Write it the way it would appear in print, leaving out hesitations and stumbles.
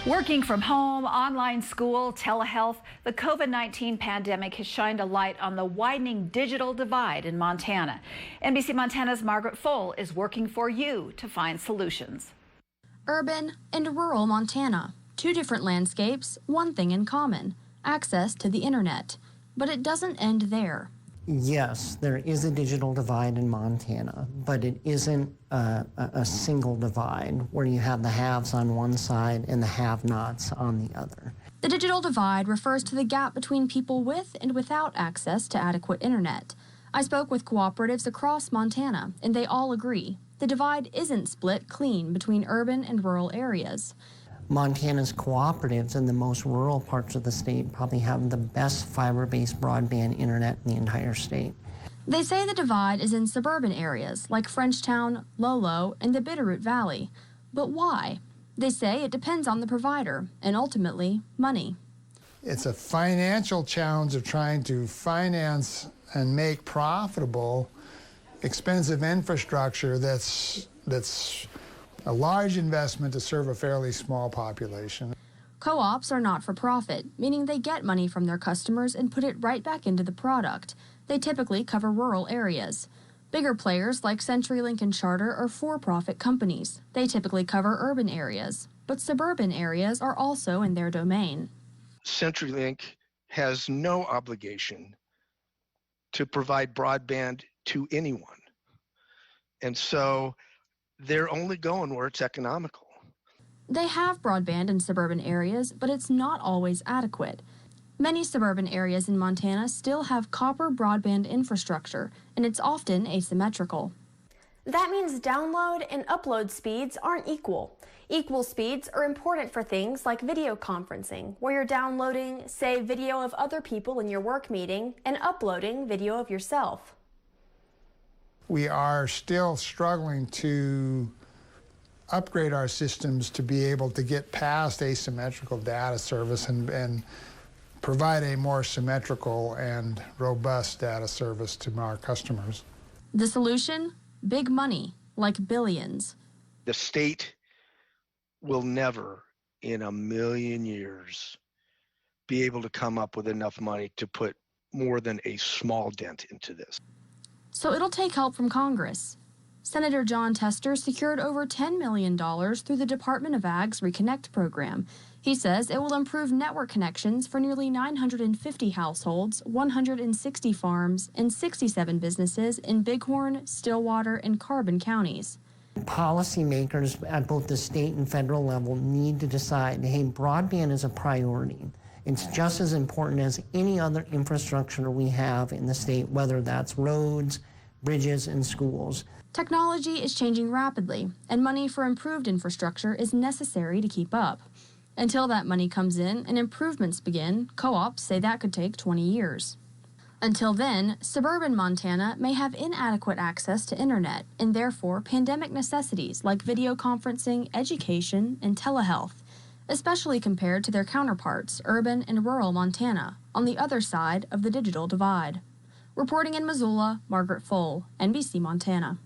Working from home, online school, telehealth, the COVID-19 pandemic has shined a light on the widening digital divide in Montana. NBC Montana's Margaret Fole is working for you to find solutions. Urban and rural Montana, two different landscapes, one thing in common, access to the internet. But it doesn't end there. Yes, there is a digital divide in Montana, but it isn't a single divide where you have the haves on one side and the have-nots on the other. The digital divide refers to the gap between people with and without access to adequate internet. I spoke with cooperatives across Montana, and they all agree the divide isn't split clean between urban and rural areas. Montana's cooperatives in the most rural parts of the state probably have the best fiber-based broadband internet in the entire state. They say the divide is in suburban areas like Frenchtown, Lolo, and the Bitterroot Valley. But why? They say it depends on the provider and ultimately money. It's a financial challenge of trying to finance and make profitable expensive infrastructure that's a large investment to serve a fairly small population. Co-ops are not for profit, meaning they get money from their customers and put it right back into the product. They typically cover rural areas. Bigger players like CenturyLink and Charter are for-profit companies. They typically cover urban areas, but suburban areas are also in their domain. CenturyLink has no obligation to provide broadband to anyone. And so they're only going where it's economical. They have broadband in suburban areas, but it's not always adequate. Many suburban areas in Montana still have copper broadband infrastructure, and it's often asymmetrical. That means download and upload speeds aren't equal. Equal speeds are important for things like video conferencing, where you're downloading, say, video of other people in your work meeting and uploading video of yourself. We are still struggling to upgrade our systems to be able to get past asymmetrical data service and provide a more symmetrical and robust data service to our customers. The solution? Big money, like billions. The state will never, in a million years, be able to come up with enough money to put more than a small dent into this. So it'll take help from Congress. Senator Jon Tester secured over $10 million through the Department of Ag's Reconnect program. He says it will improve network connections for nearly 950 households, 160 farms, and 67 businesses in Bighorn, Stillwater, and Carbon counties. Policymakers at both the state and federal level need to decide, hey, broadband is a priority. It's just as important as any other infrastructure we have in the state, whether that's roads, bridges, and schools. Technology is changing rapidly, and money for improved infrastructure is necessary to keep up. Until that money comes in and improvements begin, co-ops say that could take 20 years. Until then, suburban Montana may have inadequate access to internet and therefore pandemic necessities like video conferencing, education, and telehealth, especially compared to their counterparts, urban and rural Montana, on the other side of the digital divide. Reporting in Missoula, Margaret Fole, NBC Montana.